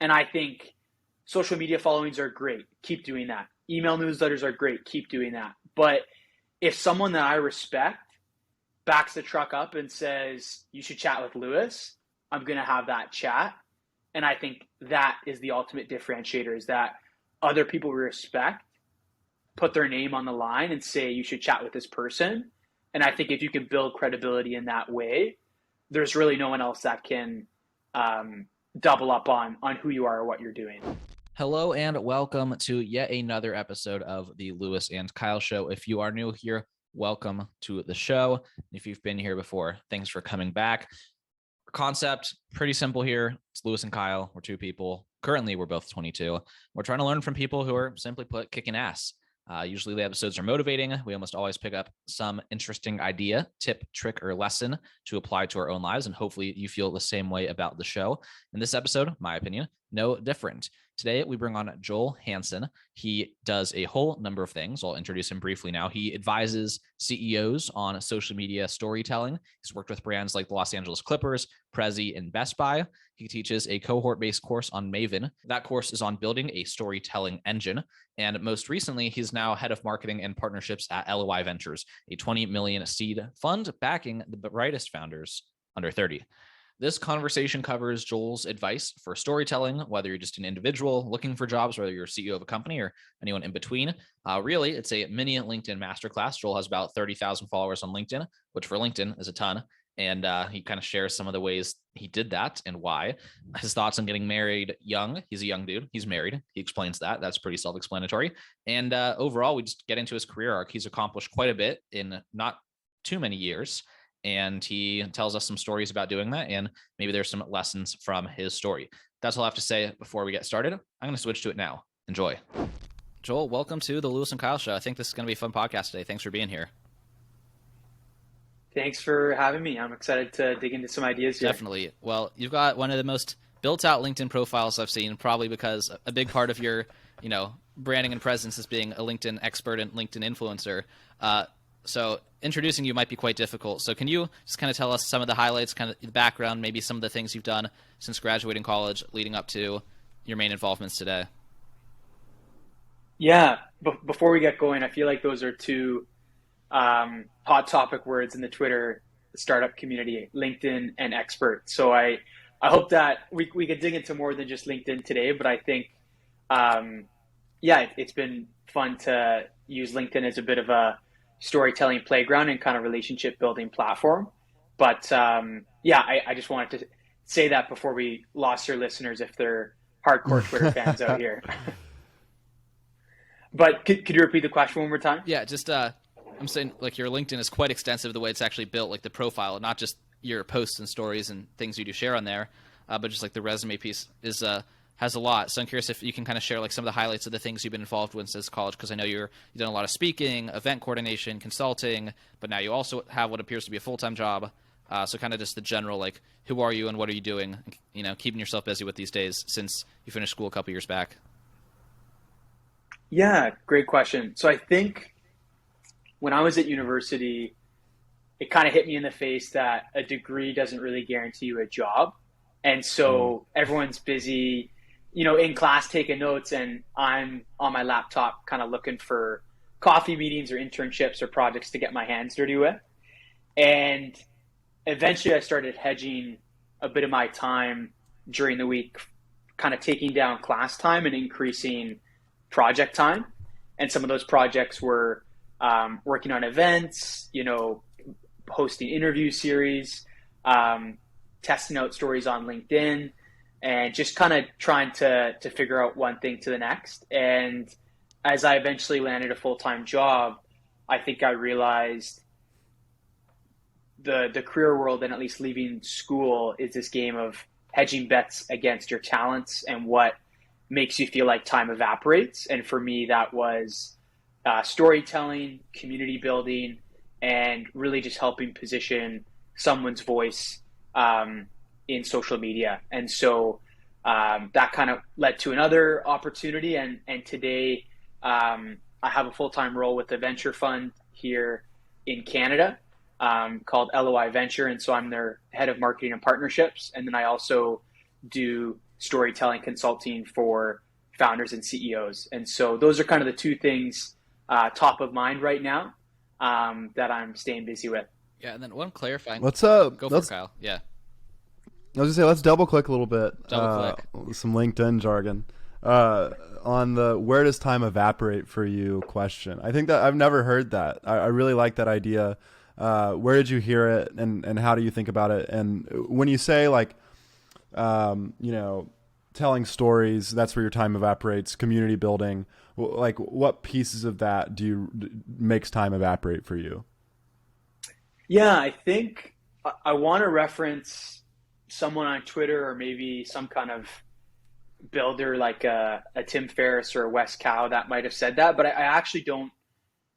And I think social media followings are great. Keep doing that. Email newsletters are great. Keep doing that. But if someone that I respect backs the truck up and says, you should chat with Lewis, I'm going to have that chat. And I think that is the ultimate differentiator, is that other people we respect put their name on the line and say, you should chat with this person. And I think if you can build credibility in that way, there's really no one else that can double up on who you are or what you're doing. Hello and welcome to yet another episode of the Lewis and Kyle Show. If you are new here, welcome to the show. If you've been here before, thanks for coming back. Concept, pretty simple here. It's Lewis and Kyle. We're two people. Currently, we're both 22. We're trying to learn from people who are, simply put, kicking ass. Usually the episodes are motivating. We almost always pick up some interesting idea, tip, trick, or lesson to apply to our own lives. And hopefully you feel the same way about the show. In this episode, my opinion, no different. Today, we bring on Joel Hansen. He does a whole number of things. I'll introduce him briefly now. He advises CEOs on social media storytelling. He's worked with brands like the Los Angeles Clippers, Prezi, and Best Buy. He teaches a cohort-based course on Maven. That course is on building a storytelling engine. And most recently, he's now head of marketing and partnerships at LOI Ventures, a $20 million seed fund backing the brightest founders under 30. This conversation covers Joel's advice for storytelling, whether you're just an individual looking for jobs, whether you're a CEO of a company or anyone in between. Really, it's a mini LinkedIn masterclass. Joel has about 30,000 followers on LinkedIn, which for LinkedIn is a ton. And he kind of shares some of the ways he did that and why. His thoughts on getting married young. He's a young dude. He's married. He explains that. That's pretty self-explanatory. And overall, we just get into his career arc. He's accomplished quite a bit in not too many years. And he tells us some stories about doing that. And maybe there's some lessons from his story. That's all I have to say before we get started. I'm going to switch to it now. Enjoy. Joel, welcome to the Lewis and Kyle Show. I think this is going to be a fun podcast today. Thanks for being here. Thanks for having me. I'm excited to dig into some ideas here. Definitely. Well, you've got one of the most built-out LinkedIn profiles I've seen, probably because a big part of your, branding and presence is being a LinkedIn expert and LinkedIn influencer. So introducing you might be quite difficult. So can you just kind of tell us some of the highlights, kind of the background, maybe some of the things you've done since graduating college leading up to your main involvements today? Yeah. Before we get going, I feel like those are two hot topic words in the Twitter startup community, LinkedIn and expert. So I hope that we could dig into more than just LinkedIn today, but I think, it's been fun to use LinkedIn as a bit of a storytelling playground and kind of relationship building platform. But I just wanted to say that before we lost your listeners if they're hardcore Twitter fans out here. But could you repeat the question one more time? Yeah, just I'm saying like your LinkedIn is quite extensive the way it's actually built, like the profile, not just your posts and stories and things you do share on there, but just like the resume piece is has a lot. So I'm curious if you can kind of share like some of the highlights of the things you've been involved with since college, because I know you've done a lot of speaking, event coordination, consulting, but now you also have what appears to be a full-time job. So kind of just the general, like, who are you and what are you doing, keeping yourself busy with these days since you finished school a couple years back? Yeah, great question. So I think when I was at university, it kind of hit me in the face that a degree doesn't really guarantee you a job. And so everyone's busy, in class taking notes, and I'm on my laptop kind of looking for coffee meetings or internships or projects to get my hands dirty with. And eventually I started hedging a bit of my time during the week, kind of taking down class time and increasing project time. And some of those projects were working on events, hosting interview series, testing out stories on LinkedIn, and just kind of trying to figure out one thing to the next. And as I eventually landed a full-time job, I think I realized the career world, and at least leaving school, is this game of hedging bets against your talents and what makes you feel like time evaporates. And for me, that was storytelling, community building, and really just helping position someone's voice in social media. And so that kind of led to another opportunity. And today I have a full-time role with a venture fund here in Canada called LOI Venture. And so I'm their head of marketing and partnerships. And then I also do storytelling consulting for founders and CEOs. And so those are kind of the two things top of mind right now that I'm staying busy with. Yeah, and then one clarifying. Let's go for it, Kyle. Yeah. I was gonna say, let's double click a little bit. Double click. Some LinkedIn jargon on the "where does time evaporate for you" question. I think that I've never heard that. I really like that idea. Where did you hear it, and how do you think about it? And when you say like, telling stories, that's where your time evaporates. Community building, like what pieces of that makes time evaporate for you? Yeah, I think I want to reference someone on Twitter or maybe some kind of builder like a Tim Ferriss or a Wes Cow that might have said that, but I actually don't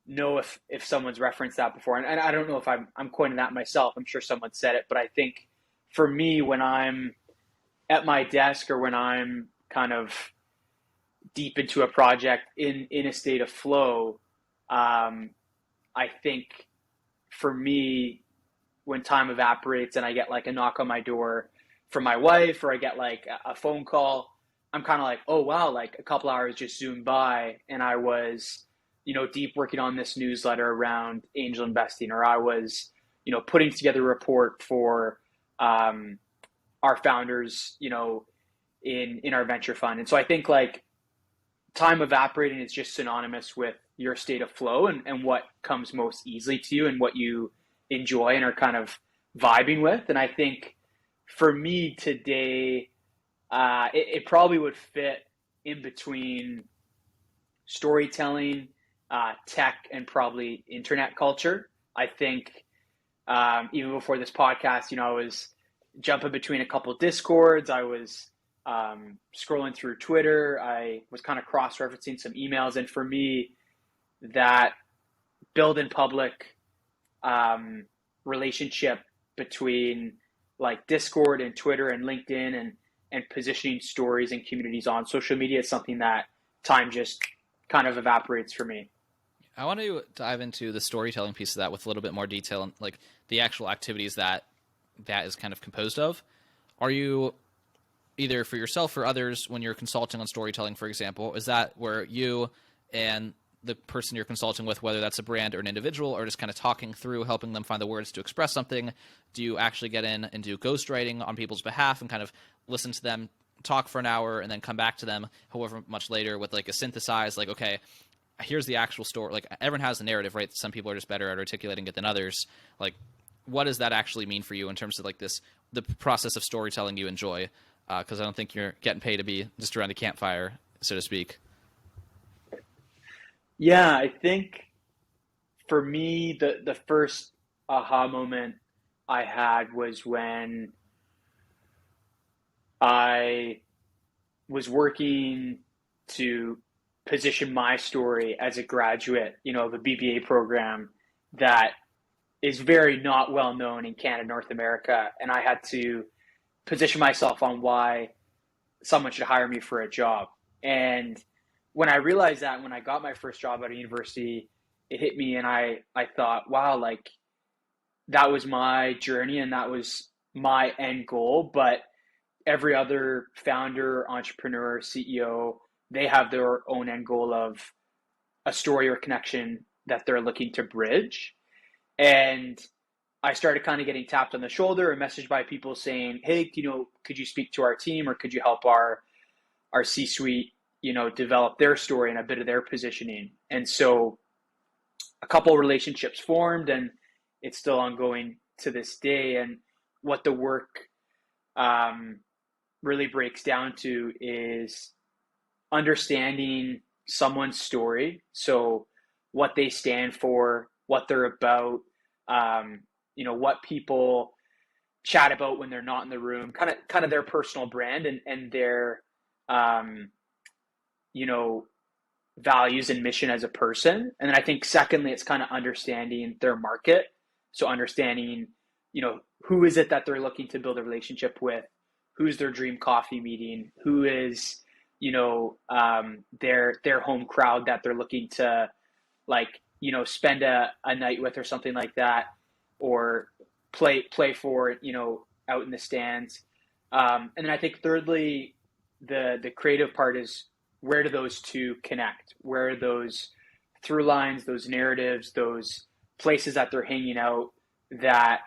know if someone's referenced that before. And I don't know if I'm coining that myself. I'm sure someone said it, but I think for me, when I'm at my desk or when I'm kind of deep into a project in a state of flow, I think for me, when time evaporates and I get like a knock on my door from my wife or I get like a phone call, I'm kind of like, oh wow, like a couple hours just zoomed by and I was, deep working on this newsletter around angel investing, or I was, putting together a report for our founders, in our venture fund. And so I think like time evaporating is just synonymous with your state of flow and what comes most easily to you and what you enjoy and are kind of vibing with. And I think for me today, it probably would fit in between storytelling, tech, and probably internet culture. I think even before this podcast, I was jumping between a couple of Discords. I was scrolling through Twitter. I was kind of cross-referencing some emails. And for me, that build in public relationship between like Discord and Twitter and LinkedIn and positioning stories and communities on social media is something that time just kind of evaporates for me. I want to dive into the storytelling piece of that with a little bit more detail and like the actual activities that is kind of composed of. Are you either for yourself or others when you're consulting on storytelling, for example, is that where you and the person you're consulting with, whether that's a brand or an individual, or just kind of talking through, helping them find the words to express something? Do you actually get in and do ghostwriting on people's behalf and kind of listen to them talk for an hour and then come back to them however much later with like a synthesized, like, okay, here's the actual story. Like everyone has a narrative, right? Some people are just better at articulating it than others. Like, what does that actually mean for you in terms of like the process of storytelling you enjoy? Because I don't think you're getting paid to be just around a campfire, so to speak. Yeah, I think for me, the first aha moment I had was when I was working to position my story as a graduate, of a BBA program that is very not well known in Canada, North America. And I had to position myself on why someone should hire me for a job. And when I realized that, when I got my first job out of university, it hit me and I thought, wow, like that was my journey and that was my end goal. But every other founder, entrepreneur, CEO, they have their own end goal of a story or connection that they're looking to bridge. And I started kind of getting tapped on the shoulder and messaged by people saying, hey, could you speak to our team or could you help our C-suite, develop their story and a bit of their positioning? And so a couple of relationships formed and it's still ongoing to this day. And what the work really breaks down to is understanding someone's story. So what they stand for, what they're about, what people chat about when they're not in the room, kind of their personal brand and their, values and mission as a person. And then I think secondly, it's kind of understanding their market. So understanding, who is it that they're looking to build a relationship with? Who's their dream coffee meeting? Who is, their home crowd that they're looking to spend a night with or something like that, or play for, out in the stands. And then I think thirdly, the creative part is, where do those two connect? Where are those through lines, those narratives, those places that they're hanging out that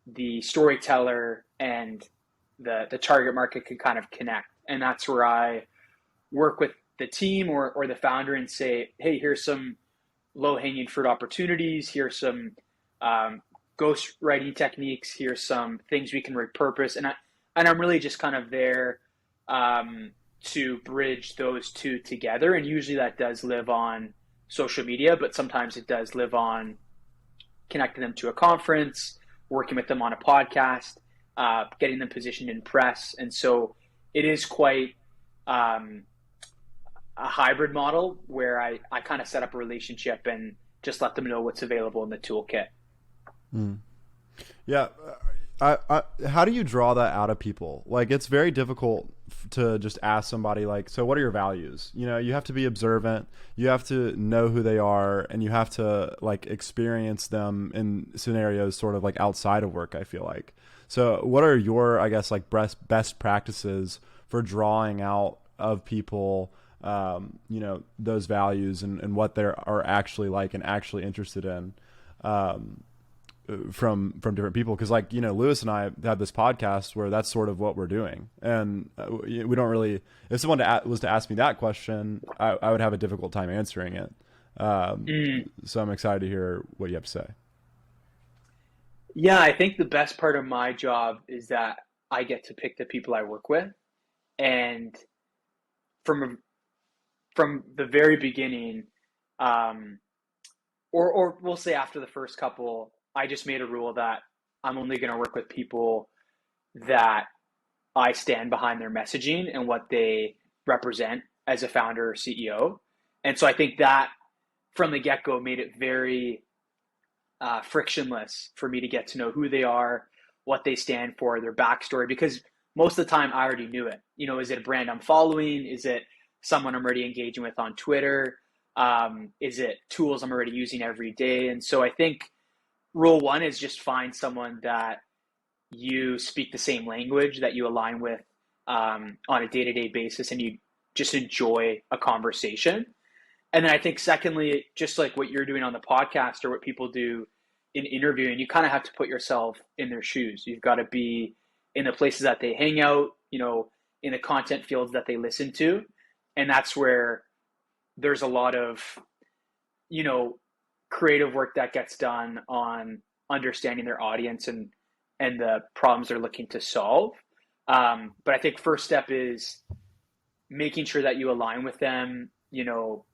the storyteller and the target market can kind of connect. And that's where I work with the team or the founder and say, hey, here's some low hanging fruit opportunities. Here's some ghost writing techniques. Here's some things we can repurpose. And I'm really just kind of there to bridge those two together. And usually that does live on social media, but sometimes it does live on connecting them to a conference, working with them on a podcast, getting them positioned in press. And so it is quite a hybrid model where I kind of set up a relationship and just let them know what's available in the toolkit. Yeah. How do you draw that out of people? Like, it's very difficult to just ask somebody like, so what are your values? You know, you have to be observant, you have to know who they are, and you have to like experience them in scenarios sort of like outside of work, I feel like. So what are your, I guess, like best practices for drawing out of people, you know, those values and what they are actually like and actually interested in, from different people? Because, like, you know, Lewis and I have this podcast where that's sort of what we're doing, and we don't really, if someone was to ask me that question, I would have a difficult time answering it. So I'm excited to hear what you have to say. Yeah, I think the best part of my job is that I get to pick the people I work with. And from the very beginning, or we'll say after the first couple, I just made a rule that I'm only going to work with people that I stand behind their messaging and what they represent as a founder or CEO. And so I think that from the get-go made it very frictionless for me to get to know who they are, what they stand for, their backstory, because most of the time I already knew it. You know, is it a brand I'm following? Is it someone I'm already engaging with on Twitter? Is it tools I'm already using every day? And so I think rule one is just find someone that you speak the same language, that you align with on a day-to-day basis, and you just enjoy a conversation. And then I think secondly, just like what you're doing on the podcast or what people do in interviewing, you kind of have to put yourself in their shoes. You've got to be in the places that they hang out, you know, in the content fields that they listen to. And that's where there's a lot of, you know, creative work that gets done on understanding their audience and the problems they're looking to solve. But I think first step is making sure that you align with them, you know,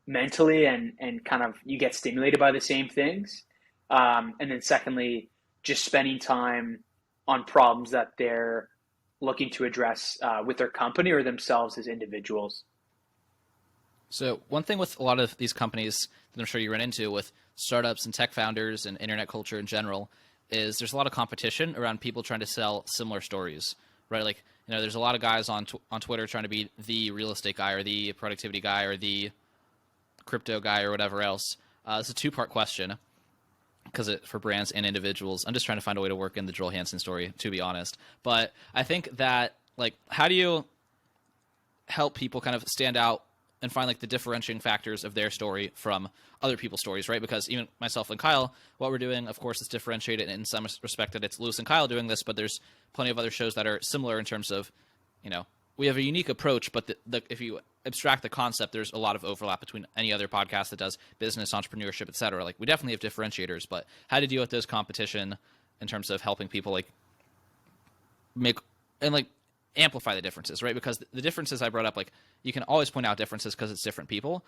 mentally and kind of you get stimulated by the same things. And then secondly, just spending time on problems that they're looking to address with their company or themselves as individuals. So one thing with a lot of these companies that I'm sure you run into with startups and tech founders and internet culture in general is there's a lot of competition around people trying to sell similar stories, right? Like, you know, there's a lot of guys on Twitter trying to be the real estate guy or the productivity guy or the crypto guy or whatever else. It's a two-part question because for brands and individuals. I'm just trying to find a way to work in the Joel Hansen story, to be honest. But I think that, like, how do you help people kind of stand out and find like the differentiating factors of their story from other people's stories, right? Because even myself and Kyle, what we're doing, of course, is differentiated in some respect that it's Lewis and Kyle doing this, but there's plenty of other shows that are similar in terms of, you know, we have a unique approach, but if you abstract the concept, there's a lot of overlap between any other podcast that does business, entrepreneurship, et cetera. Like, we definitely have differentiators, but how to deal with those competition in terms of helping people like make and like amplify the differences, right? Because the differences I brought up, like, you can always point out differences because it's different people,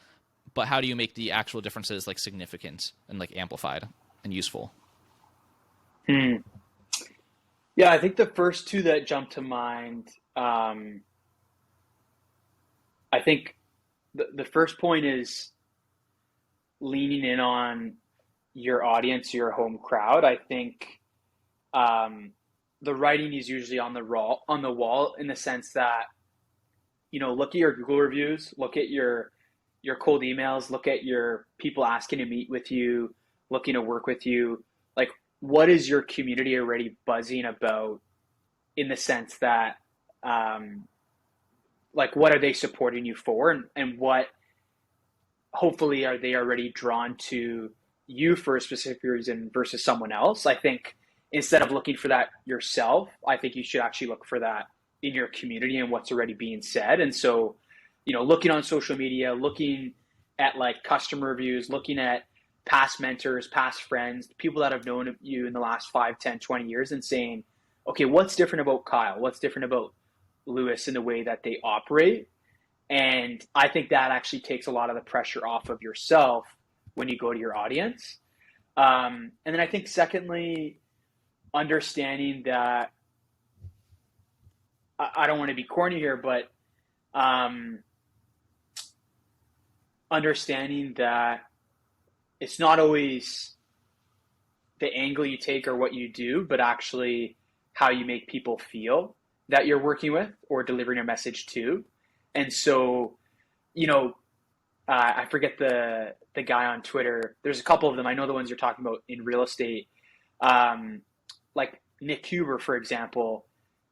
but how do you make the actual differences like significant and like amplified and useful? Yeah, I think the first two that jump to mind, I think the first point is leaning in on your audience, your home crowd. I think the writing is usually on the wall in the sense that, you know, look at your Google reviews, look at your cold emails, look at your people asking to meet with you, looking to work with you. Like, what is your community already buzzing about in the sense that like what are they supporting you for, and what hopefully are they already drawn to you for a specific reason versus someone else. I think instead of looking for that yourself, I think you should actually look for that in your community and what's already being said. And so, looking on social media, looking at like customer reviews, looking at past mentors, past friends, people that have known you in the last 5, 10, 20 years, and saying, okay, what's different about Kyle? What's different about Lewis in the way that they operate? And I think that actually takes a lot of the pressure off of yourself when you go to your audience. And then I think secondly, understanding that, I don't want to be corny here, but understanding that it's not always the angle you take or what you do, but actually how you make people feel that you're working with or delivering a message to. And so, I forget the guy on Twitter. There's a couple of them. I know the ones you're talking about in real estate. Like Nick Huber, for example,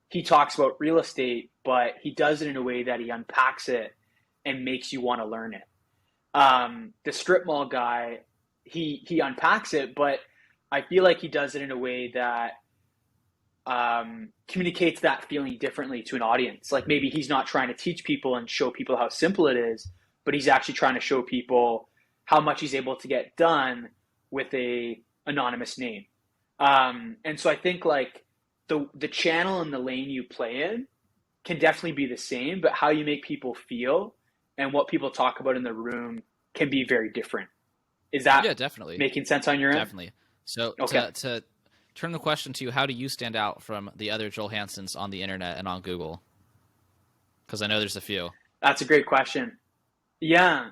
he talks about real estate, but he does it in a way that he unpacks it and makes you want to learn it. The strip mall guy, he unpacks it, but I feel like he does it in a way that communicates that feeling differently to an audience. Like maybe he's not trying to teach people and show people how simple it is, but he's actually trying to show people how much he's able to get done with a anonymous name. And so I think like the channel and the lane you play in can definitely be the same, but how you make people feel and what people talk about in the room can be very different. Is that definitely making sense on your end? Definitely. So okay. to turn the question to you, how do you stand out from the other Joel Hansens on the internet and on Google? Because I know there's a few. That's a great question. Yeah,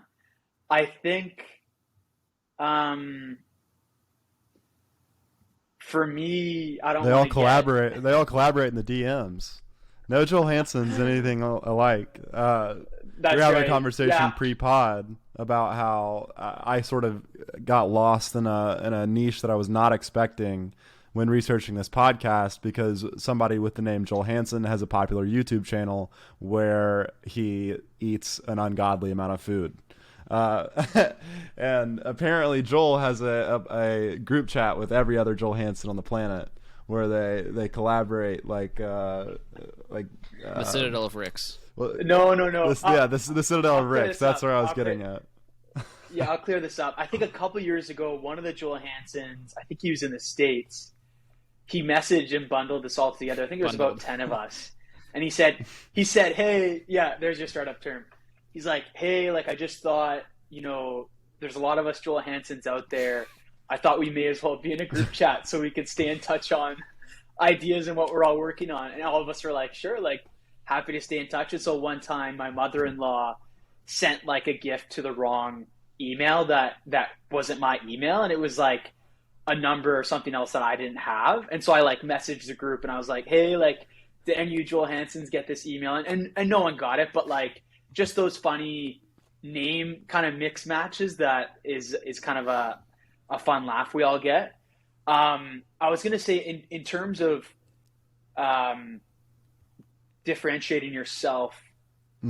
I think for me, I don't. They all collaborate. They all collaborate in the DMs. No Joel Hansens anything alike. We had a conversation pre-pod about how I sort of got lost in a niche that I was not expecting when researching this podcast, because somebody with the name Joel Hansen has a popular YouTube channel where he eats an ungodly amount of food. And apparently Joel has a group chat with every other Joel Hansen on the planet where they collaborate like the Citadel of Ricks. Well, no. The Citadel of Ricks. That's where I was getting at. Yeah, I'll clear this up. I think a couple years ago, one of the Joel Hansens, I think he was in the States, he messaged and bundled this all together. I think it was about 10 of us. And he said, hey, yeah, there's your startup term. He's like, hey, like I just thought, there's a lot of us Joel Hansens out there. I thought we may as well be in a group chat so we could stay in touch on ideas and what we're all working on. And all of us were like, sure, like happy to stay in touch. And so one time my mother-in-law sent like a gift to the wrong email that wasn't my email. And it was like a number or something else that I didn't have. And so I like messaged the group and I was like, hey, like did any of you Joel Hansens get this email? And no one got it, but like just those funny name kind of mix matches that is kind of a fun laugh we all get. I was going to say in terms of differentiating yourself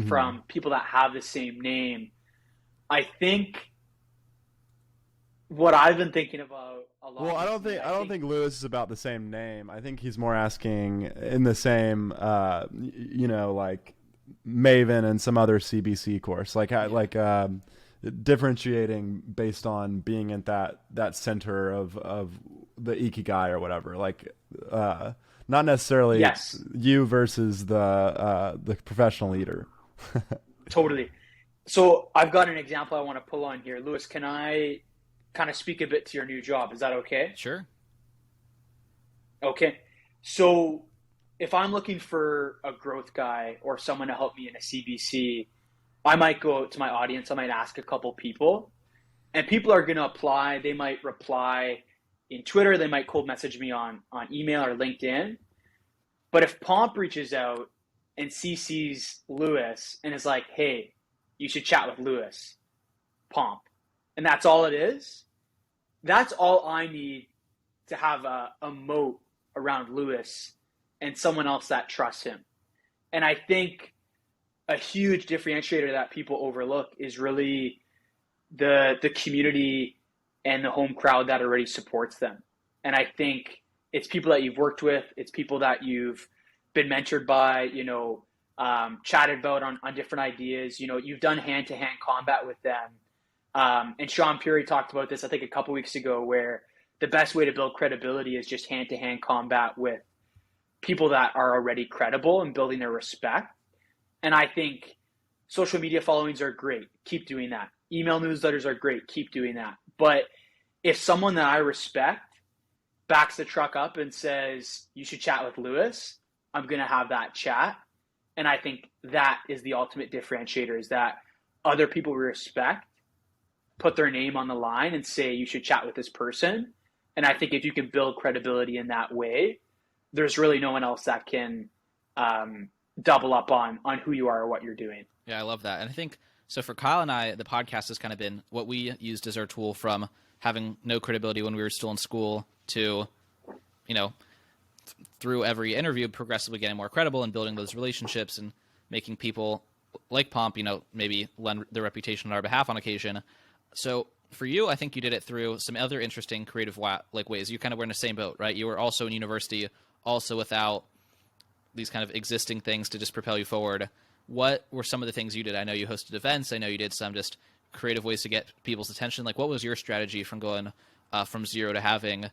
from people that have the same name, I think what I've been thinking about a lot. Well, I don't think Lewis is about the same name. I think he's more asking in the same, like Maven and some other CBC course, differentiating based on being at that center of the Ikigai or whatever. Like, not necessarily you versus the professional leader. Totally. So I've got an example I want to pull on here. Lewis, can I kind of speak a bit to your new job? Is that okay? Sure. Okay. So if I'm looking for a growth guy or someone to help me in a CBC, I might go out to my audience. I might ask a couple people, and people are going to apply. They might reply in Twitter. They might cold message me on email or LinkedIn. But if Pomp reaches out and CCs Lewis and is like, hey, you should chat with Lewis, Pomp, and that's all it is, that's all I need to have a moat around Lewis and someone else that trusts him. And I think a huge differentiator that people overlook is really the community and the home crowd that already supports them. And I think it's people that you've worked with, it's people that you've been mentored by, chatted about on different ideas. You've done hand-to-hand combat with them. And Sean Puri talked about this, I think, a couple weeks ago, where the best way to build credibility is just hand-to-hand combat with people that are already credible and building their respect. And I think social media followings are great. Keep doing that. Email newsletters are great. Keep doing that. But if someone that I respect backs the truck up and says, you should chat with Lewis, I'm going to have that chat. And I think that is the ultimate differentiator, is that other people we respect put their name on the line and say, you should chat with this person. And I think if you can build credibility in that way, there's really no one else that can double up on who you are or what you're doing. Yeah, I love that. And I think, so for Kyle and I, the podcast has kind of been what we used as our tool from having no credibility when we were still in school to, through every interview, progressively getting more credible and building those relationships and making people like Pomp, maybe lend their reputation on our behalf on occasion. So for you, I think you did it through some other interesting creative ways. You kind of were in the same boat, right? You were also in university, also without these kind of existing things to just propel you forward. What were some of the things you did? I know you hosted events. I know you did some just creative ways to get people's attention. Like, what was your strategy from going from zero to having,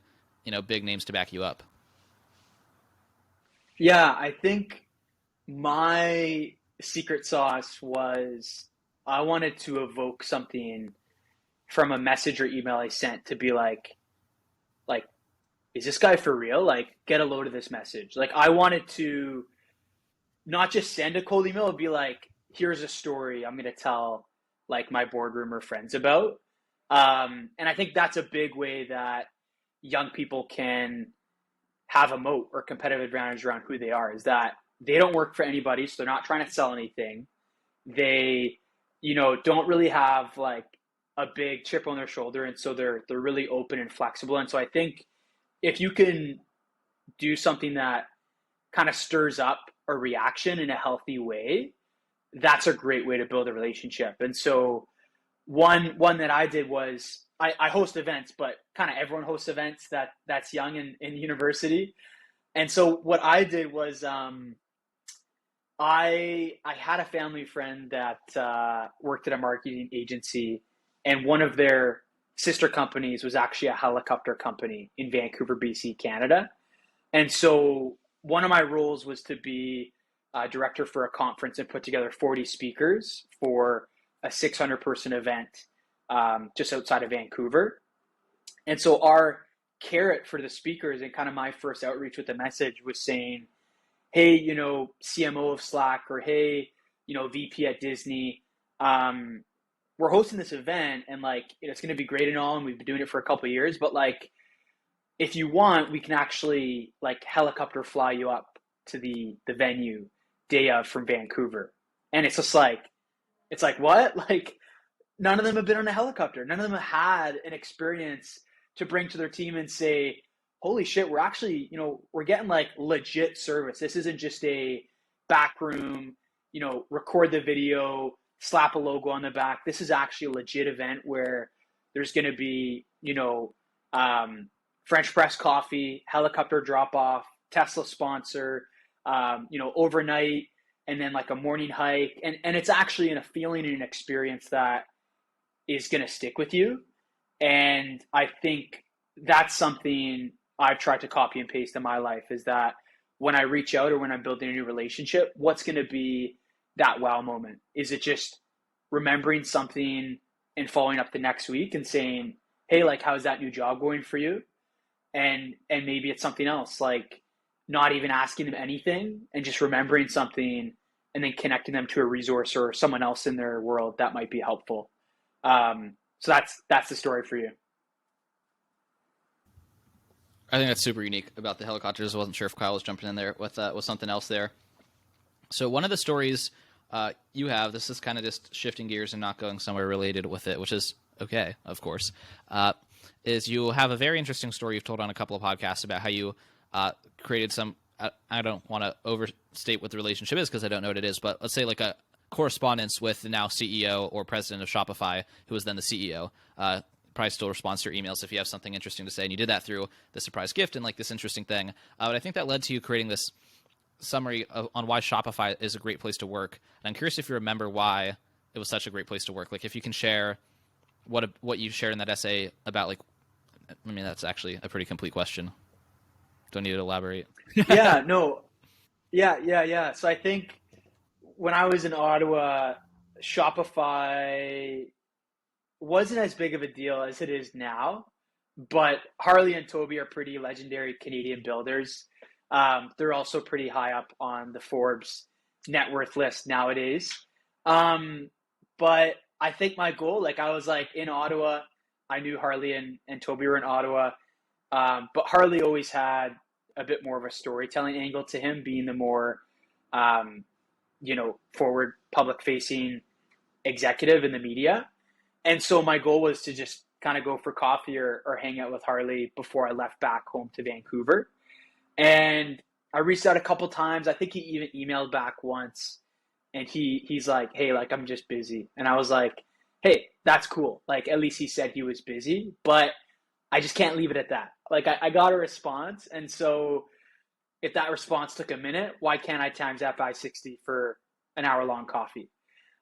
big names to back you up? Yeah, I think my secret sauce was I wanted to evoke something from a message or email I sent to be like, is this guy for real? Like, get a load of this message. Like, I wanted to not just send a cold email, it'd be like, here's a story I'm going to tell like my boardroom or friends about. And I think that's a big way that young people can have a moat or competitive advantage around who they are, is that they don't work for anybody. So they're not trying to sell anything. They, don't really have like a big chip on their shoulder. And so they're really open and flexible. And so I think if you can do something that kind of stirs up a reaction in a healthy way, that's a great way to build a relationship. And so one that I did was I host events, but kind of everyone hosts events that's young in university. And so what I did was I had a family friend that worked at a marketing agency, and one of their sister companies was actually a helicopter company in Vancouver, BC, Canada. And so one of my roles was to be a director for a conference and put together 40 speakers for a 600-person event just outside of Vancouver. And so our carrot for the speakers and kind of my first outreach with the message was saying, hey, CMO of Slack, or hey, VP at Disney, we're hosting this event, and like, it's going to be great and all, and we've been doing it for a couple of years, but like, if you want, we can actually like helicopter fly you up to the venue day of from Vancouver. And it's just like, what? Like, none of them have been on a helicopter. None of them have had an experience to bring to their team and say, holy shit, we're actually, we're getting like legit service. This isn't just a back room, record the video, slap a logo on the back. This is actually a legit event where there's going to be, French press coffee, helicopter drop off, Tesla sponsor, overnight, and then like a morning hike. And it's actually a feeling and an experience that is going to stick with you. And I think that's something I've tried to copy and paste in my life, is that when I reach out or when I'm building a new relationship, what's going to be that wow moment? Is it just remembering something and following up the next week and saying, hey, like, how's that new job going for you? And maybe it's something else, like not even asking them anything and just remembering something and then connecting them to a resource or someone else in their world that might be helpful. So that's the story for you. I think that's super unique about the helicopters. I wasn't sure if Kyle was jumping in there with something else there. So one of the stories you have, this is kind of just shifting gears and not going somewhere related with it, which is okay, of course, is you have a very interesting story you've told on a couple of podcasts about how you created some I don't want to overstate what the relationship is because I don't know what it is, but let's say like a correspondence with the now CEO or president of Shopify, who was then the CEO, probably still responds to your emails if you have something interesting to say, and you did that through the surprise gift and like this interesting thing. But I think that led to you creating this summary on why Shopify is a great place to work. And I'm curious if you remember why it was such a great place to work. Like if you can share what you shared in that essay about, like, I mean, that's actually a pretty complete question. Don't need to elaborate. Yeah, no. Yeah. So I think when I was in Ottawa, Shopify wasn't as big of a deal as it is now, but Harley and Toby are pretty legendary Canadian builders. They're also pretty high up on the Forbes net worth list nowadays. But I think my goal, like I was like in Ottawa, I knew Harley and Toby were in Ottawa, but Harley always had a bit more of a storytelling angle to him, being the more, forward public facing executive in the media. And so my goal was to just kind of go for coffee or hang out with Harley before I left back home to Vancouver. And I reached out a couple times. I think he even emailed back once, and he's like, "Hey, like I'm just busy." And I was like, "Hey, that's cool." Like at least he said he was busy, but I just can't leave it at that. Like I got a response, and so if that response took a minute, why can't I times that by 60 for an hour-long coffee?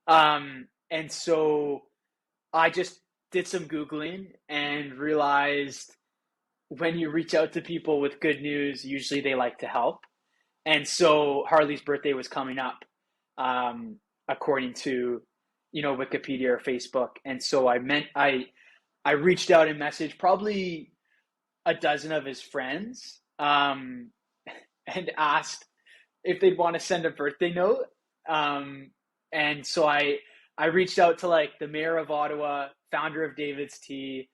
And so I just did some Googling and realized when you reach out to people with good news, usually they like to help. And so Harley's birthday was coming up, according to, Wikipedia or Facebook. And so I reached out and messaged probably a dozen of his friends, and asked if they'd want to send a birthday note. And so I reached out to like the mayor of Ottawa, founder of David's Tea,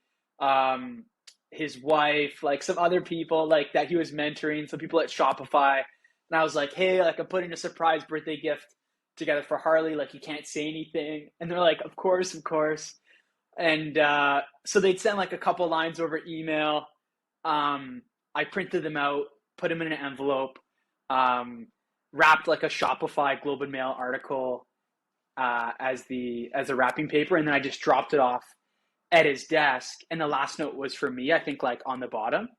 his wife, like some other people like that he was mentoring, some people at Shopify. And I was like, "Hey, like I'm putting a surprise birthday gift together for Harley. Like you can't say anything." And they're like, "Of course, of course." And so they'd send like a couple lines over email. I printed them out, put them in an envelope, wrapped like a Shopify Globe and Mail article as a wrapping paper, and then I just dropped it off at his desk. And the last note was for me, I think, like on the bottom.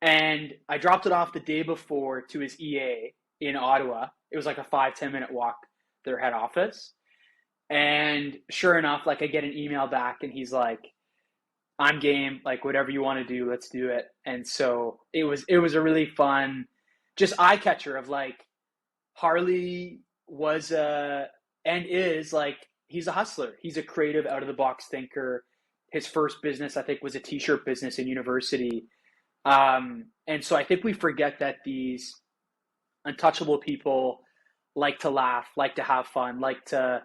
And I dropped it off the day before to his EA in Ottawa. It was like a 5-10 minute walk to their head office. And sure enough, like I get an email back, and he's like, "I'm game, like whatever you want to do, let's do it." And so it was a really fun, just eye catcher of like Harley was and is like, he's a hustler. He's a creative, out of the box thinker. His first business, I think, was a t-shirt business in university. And so I think we forget that these untouchable people like to laugh, like to have fun, like to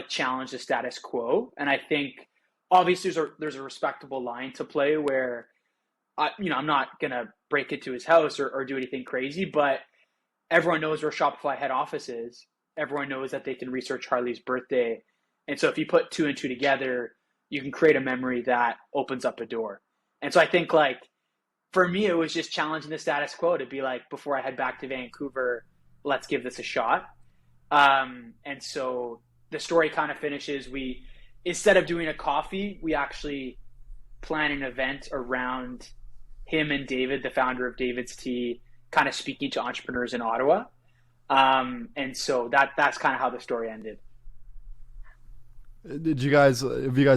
challenge the status quo. And I think obviously there's a respectable line to play where I'm not gonna break into his house or do anything crazy, but everyone knows where Shopify head office is. Everyone knows that they can research Harley's birthday. And so if you put two and two together, you can create a memory that opens up a door. And so I think like for me, it was just challenging the status quo to be like, before I head back to Vancouver, let's give this a shot. And so the story kind of finishes. We, instead of doing a coffee, we actually plan an event around him and David, the founder of David's Tea, kind of speaking to entrepreneurs in Ottawa. And so that's kind of how the story ended. Have you guys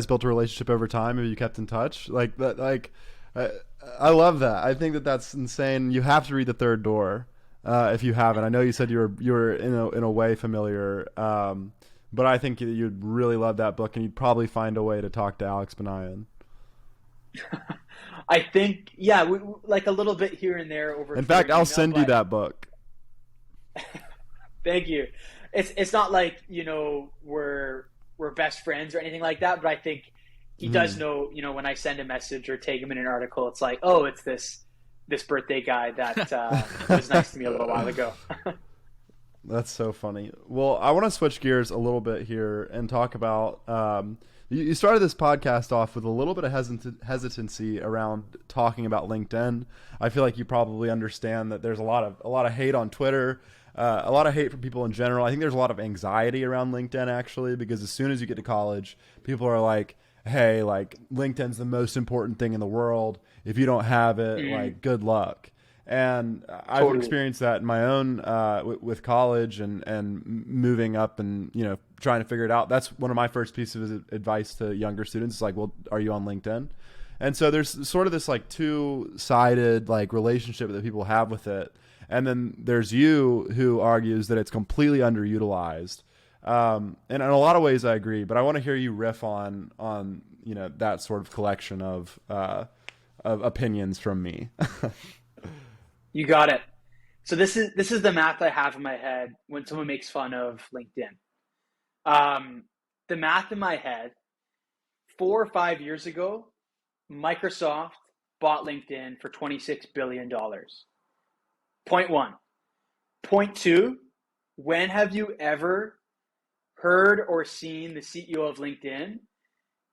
built a relationship over time? Have you kept in touch like that? Like, I love that. I think that's insane. You have to read The Third Door if you haven't. I know you said you were in a way familiar, but I think you'd really love that book, and you'd probably find a way to talk to Alex Benayan. I think, yeah, like a little bit here and there over. In fact, I'll send you that book. Thank you. It's not like we're best friends or anything like that, but I think he does know, when I send a message or tag him in an article, it's like, oh, it's this birthday guy that was nice to me a little while ago. That's so funny. Well, I want to switch gears a little bit here and talk about You started this podcast off with a little bit of hesitancy around talking about LinkedIn. I feel like you probably understand that there's a lot of hate on Twitter, a lot of hate from people in general. I think there's a lot of anxiety around LinkedIn actually, because as soon as you get to college, people are like, "Hey, like LinkedIn's the most important thing in the world. If you don't have it, like good luck." And I've experienced that in my own with college and moving up and, you know, trying to figure it out. That's one of my first pieces of advice to younger students. It's like, well, are you on LinkedIn? And so there's sort of this like two-sided like relationship that people have with it. And then there's you who argues that it's completely underutilized. And in a lot of ways I agree, but I want to hear you riff on, you know, that sort of collection of opinions from me. You got it. So this is the math I have in my head when someone makes fun of LinkedIn. The math in my head, 4 or 5 years ago, Microsoft bought LinkedIn for $26 billion. Point one. Point two, when have you ever heard or seen the CEO of LinkedIn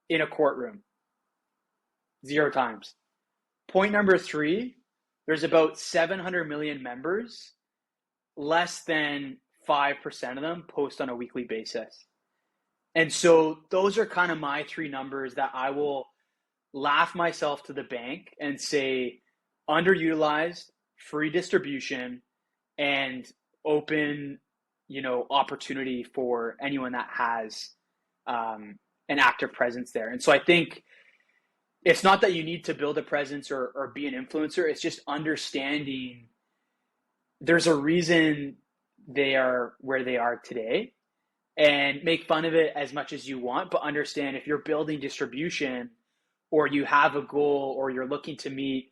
in a courtroom? 0 times. Point number three, there's about 700 million members. Less than 5% of them post on a weekly basis. And so those are kind of my 3 numbers that I will laugh myself to the bank and say underutilized, free distribution, and open, you know, opportunity for anyone that has an active presence there. And so I think it's not that you need to build a presence or be an influencer. It's just understanding there's a reason they are where they are today, and make fun of it as much as you want, but understand if you're building distribution or you have a goal or you're looking to meet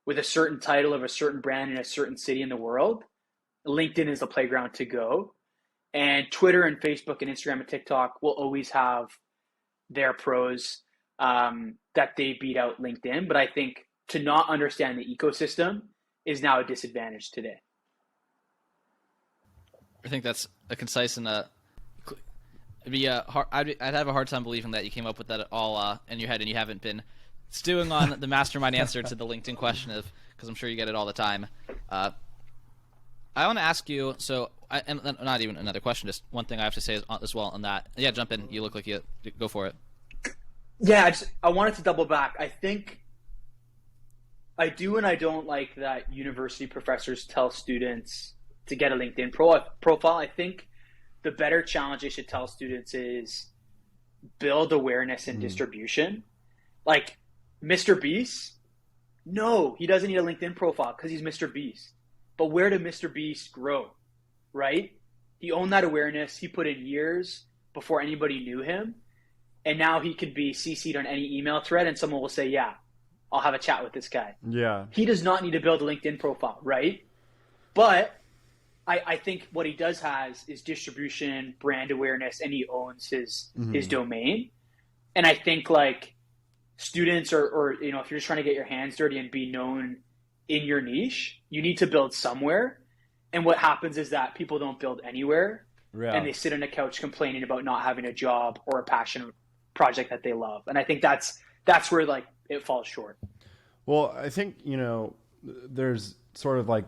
with a certain title of a certain brand in a certain city in the world, LinkedIn is the playground to go. And Twitter and Facebook and Instagram and TikTok will always have their pros that they beat out LinkedIn. But I think to not understand the ecosystem is now a disadvantage today. I think that's a concise and it'd be hard, I'd have a hard time believing that you came up with that all in your head and you haven't been stewing on the mastermind answer to the LinkedIn question because I'm sure you get it all the time. I want to ask you, and not even another question, just one thing I have to say as well on that. Yeah, jump in. You look like you go for it. Yeah, I wanted to double back. I think I do and I don't like that university professors tell students to get a LinkedIn profile. I think the better challenge they should tell students is build awareness and distribution. Like Mr. Beast, no, he doesn't need a LinkedIn profile because he's Mr. Beast. But where did Mr. Beast grow, right? He owned that awareness. He put in years before anybody knew him. And now he could be CC'd on any email thread and someone will say, yeah, I'll have a chat with this guy. Yeah. He does not need to build a LinkedIn profile, right? But I think what he does has is distribution, brand awareness, and he owns his domain. And I think like students or you know, if you're just trying to get your hands dirty and be known in your niche, you need to build somewhere. And what happens is that people don't build anywhere. Yeah. And they sit on a couch complaining about not having a job or a passion project that they love. And I think that's where like it falls short. Well, I think, you know, there's sort of like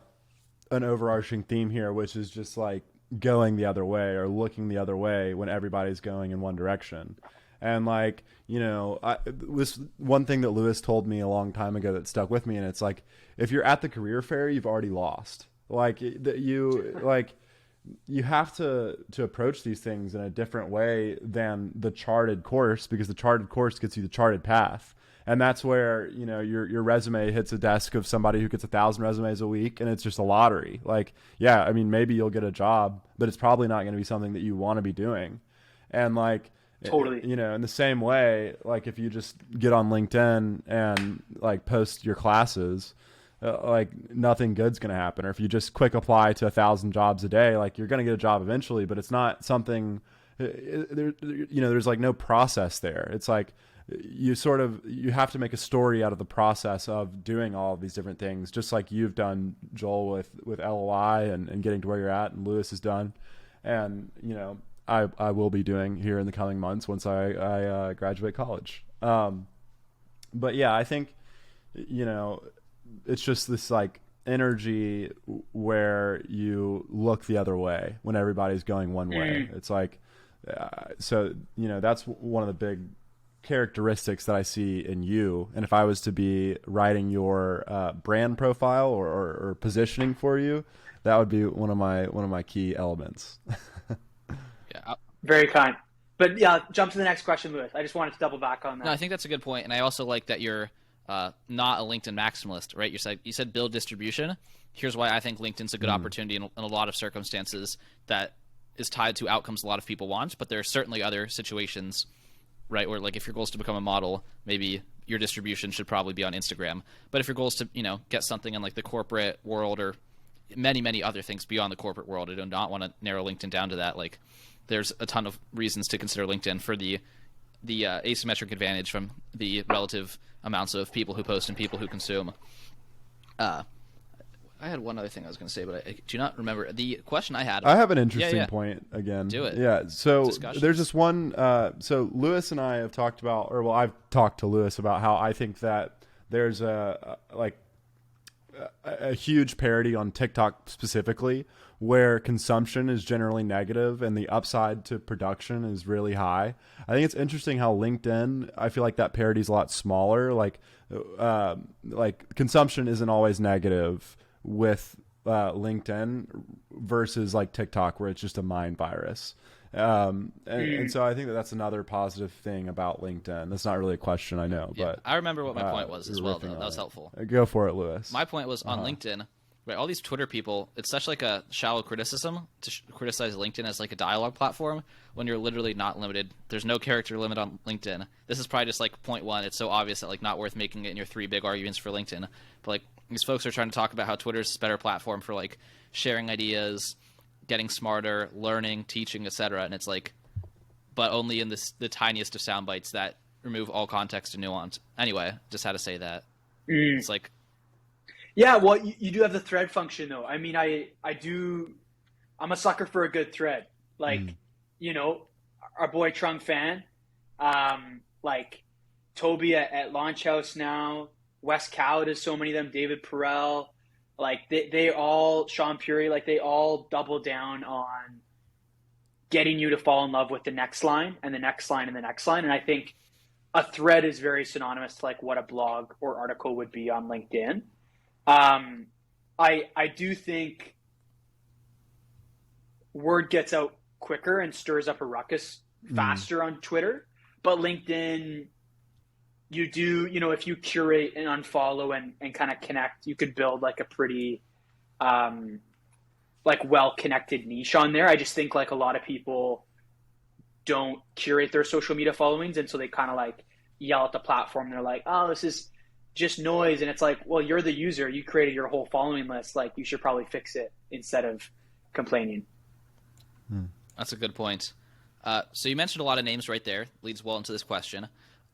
an overarching theme here, which is just like going the other way or looking the other way when everybody's going in one direction. And like, you know, this one thing that Lewis told me a long time ago that stuck with me. And it's like, if you're at the career fair, you've already lost. Like you have to approach these things in a different way than the charted course, because the charted course gets you the charted path. And that's where, you know, your resume hits a desk of somebody who gets 1,000 resumes a week, and it's just a lottery. Like, yeah, I mean, maybe you'll get a job, but it's probably not going to be something that you want to be doing. And like, totally, you know, in the same way, like if you just get on LinkedIn and like post your classes, like nothing good's going to happen. Or if you just quick apply to 1,000 jobs a day, like you're going to get a job eventually, but it's not something, you know, there's like no process there. It's like, you have to make a story out of the process of doing all of these different things, just like you've done, Joel, with LOI and getting to where you're at, and Lewis has done. And, you know, I will be doing here in the coming months once I graduate college. But yeah, I think, it's just this like energy where you look the other way when everybody's going one way. It's like, so, that's one of the big characteristics that I see in you. And if I was to be writing your brand profile or positioning for you, that would be one of my key elements. Yeah. Very kind. But yeah, jump to the next question, Lewis. I just wanted to double back on that. No, I think that's a good point, and I also like that you're not a LinkedIn maximalist, right? You said build distribution. Here's why I think LinkedIn's a good opportunity in a lot of circumstances that is tied to outcomes a lot of people want, but there are certainly other situations, right, where like if your goal is to become a model, maybe your distribution should probably be on Instagram. But if your goal is to, get something in like the corporate world or many, many other things beyond the corporate world, I do not want to narrow LinkedIn down to that. Like there's a ton of reasons to consider LinkedIn for the asymmetric advantage from the relative amounts of people who post and people who consume. I had one other thing I was going to say, but I do not remember. The question I had... I have an interesting point again. Do it. Yeah, so there's this one... so Lewis and I have talked about, I've talked to Lewis about how I think that there's a huge parity on TikTok specifically, where consumption is generally negative and the upside to production is really high. I think it's interesting how LinkedIn, I feel like that parity is a lot smaller. Like consumption isn't always negative with LinkedIn versus like TikTok, where it's just a mind virus. And so I think that's another positive thing about LinkedIn. That's not really a question, I know, but I remember what my point was as well, though. That was helpful. Go for it, Lewis. My point was on LinkedIn, right? All these Twitter people, it's such like a shallow criticism to criticize LinkedIn as like a dialogue platform when you're literally not limited. There's no character limit on LinkedIn. This is probably just like point one. It's so obvious that like not worth making it in your three big arguments for LinkedIn. But like these folks are trying to talk about how Twitter's a better platform for like sharing ideas, getting smarter, learning, teaching, etc. And it's like, but only in the tiniest of sound bites that remove all context and nuance. Anyway, just had to say that. It's like, yeah, well, you do have the thread function though. I mean, I'm a sucker for a good thread. Like, our boy Trung Fan, like Toby at Launch House now, Wes Cowd is so many of them, David Perel, like they all, Shaan Puri, like they all double down on getting you to fall in love with the next line and the next line and the next line. And I think a thread is very synonymous to like what a blog or article would be on LinkedIn. I do think word gets out quicker and stirs up a ruckus faster on Twitter, but LinkedIn, you do, if you curate and unfollow and kind of connect, you could build like a pretty, like well-connected niche on there. I just think like a lot of people don't curate their social media followings. And so they kind of like yell at the platform. They're like, oh, this is just noise. And it's like, well, you're the user. You created your whole following list. Like you should probably fix it instead of complaining. That's a good point. So you mentioned a lot of names right there. Leads well into this question.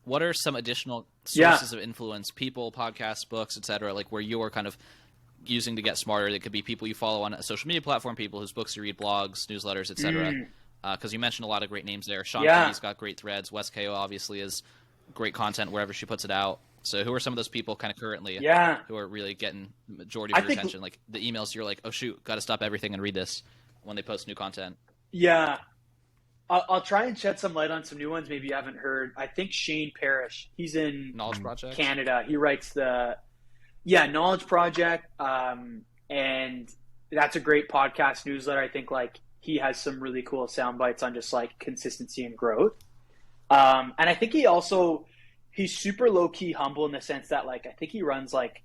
What are some additional sources of influence, people, podcasts, books, etc., like where you're kind of using to get smarter? That could be people you follow on a social media platform, people whose books you read, blogs, newsletters, etc. Because you mentioned a lot of great names there. Shaan Puri's got great threads. Wes KO obviously is great content wherever she puts it out. So who are some of those people kind of currently who are really getting the majority of your attention? Like the emails you're like, oh shoot, got to stop everything and read this when they post new content. Yeah. I'll try and shed some light on some new ones maybe you haven't heard. I think Shane Parrish, he's in Knowledge Project, Canada. He writes the Knowledge Project, and that's a great podcast newsletter. I think like he has some really cool sound bites on just like consistency and growth. And I think he's super low key humble in the sense that like I think he runs like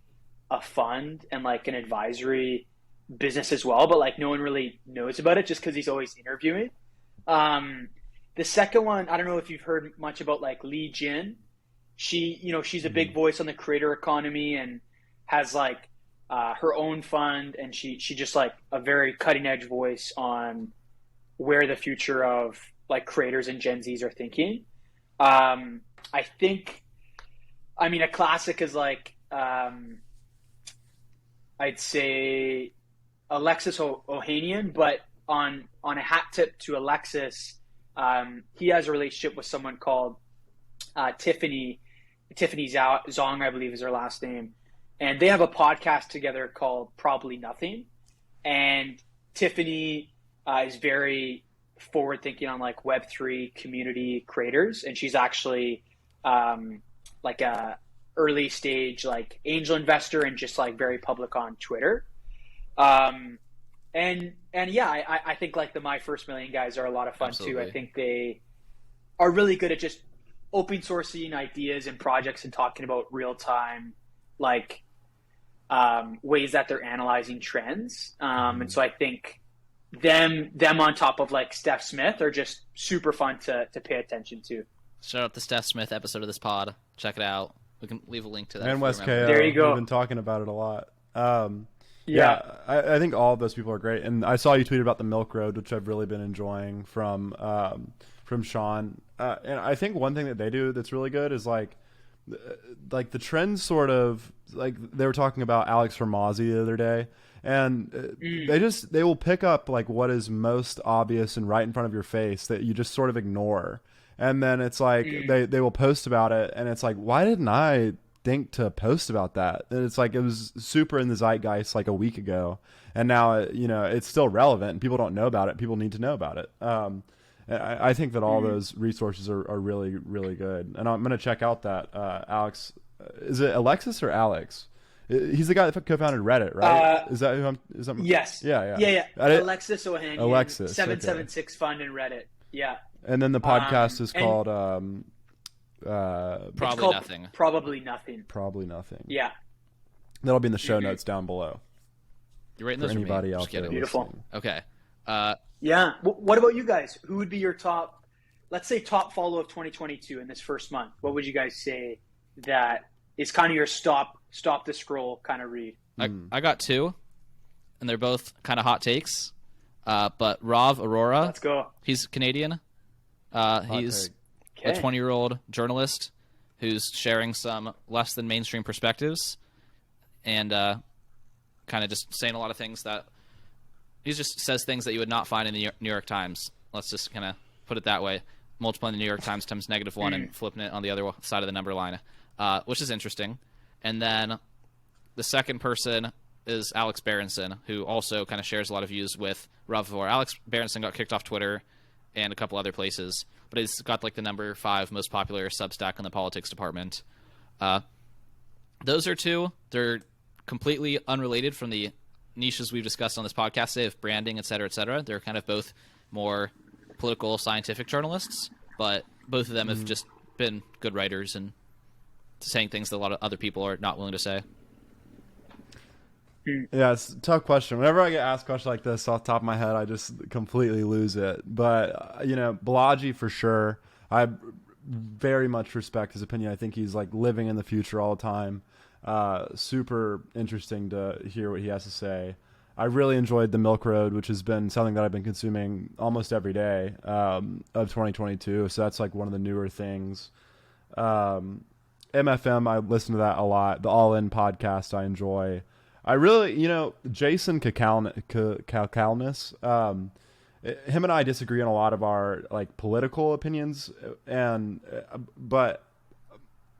a fund and like an advisory business as well, but like no one really knows about it just because he's always interviewing. The second one, I don't know if you've heard much about like Li Jin. She's a big voice on the creator economy and has like her own fund, and she just like a very cutting edge voice on where the future of like creators and Gen Zs are thinking. I think, a classic is like I'd say Alexis Ohanian, but on a hat tip to Alexis, he has a relationship with someone called Tiffany Zong, I believe is her last name, and they have a podcast together called Probably Nothing. And Tiffany is very forward thinking on like Web3 community creators, and she's actually like a early stage like angel investor and just like very public on Twitter. And yeah, I think like the My First Million guys are a lot of fun Absolutely. too. I think they are really good at just open sourcing ideas and projects and talking about real time like ways that they're analyzing trends. And so I think them on top of like Steph Smith are just super fun to pay attention to. Shout out the Steph Smith episode of this pod. Check it out. We can leave a link to that. And West KO. There you go. We've been talking about it a lot. Yeah, I think all of those people are great. And I saw you tweet about the Milk Road, which I've really been enjoying from Shaan. And I think one thing that they do that's really good is like the trends sort of like they were talking about Alex Hormozzi the other day. And they will pick up like what is most obvious and right in front of your face that you just sort of ignore. And then it's like they will post about it, and it's like, why didn't I think to post about that? And it's like it was super in the zeitgeist like a week ago, and now it's still relevant, and people don't know about it. People need to know about it. I think that all those resources are really, really good, and I'm going to check out that Alex. Is it Alexis or Alex? He's the guy that co-founded Reddit, right? Is that who I'm? Is that, yes. Yeah. Alexis Ohanian. Alexis. 776 Fund and Reddit. Yeah. And then the podcast is called Probably Nothing. Probably Nothing. Probably Nothing. Yeah. That'll be in the show notes down below. You're writing For those for me? anybody Just out there kidding. Beautiful. listening. Okay. Yeah. What about you guys? Who would be your top, let's say top follow of 2022 in this first month? What would you guys say that is kind of your stop the scroll kind of read? I got two, and they're both kind of hot takes. But Rav Arora, Let's go. he's Canadian. He's a 20-year-old journalist who's sharing some less than mainstream perspectives and kind of just saying a lot of things that he just says things that you would not find in the New York Times. Let's just kind of put it that way. Multiplying the New York Times times -1 and flipping it on the other side of the number line, which is interesting. And then the second person is Alex Berenson, who also kind of shares a lot of views with Rav Arora. Alex Berenson got kicked off Twitter and a couple other places, but he's got like the number 5 most popular Substack in the politics department. Those are two. They're completely unrelated from the niches we've discussed on this podcast today of branding, et cetera, et cetera. They're kind of both more political, scientific journalists, but both of them have just been good writers and saying things that a lot of other people are not willing to say. Yeah, it's a tough question. Whenever I get asked a question like this off the top of my head, I just completely lose it. But, Balaji for sure. I very much respect his opinion. I think he's like living in the future all the time. Super interesting to hear what he has to say. I really enjoyed the Milk Road, which has been something that I've been consuming almost every day of 2022. So that's like one of the newer things. MFM, I listen to that a lot. The All In podcast I enjoy. I really, Jason Cacalnis, him and I disagree on a lot of our like political opinions, but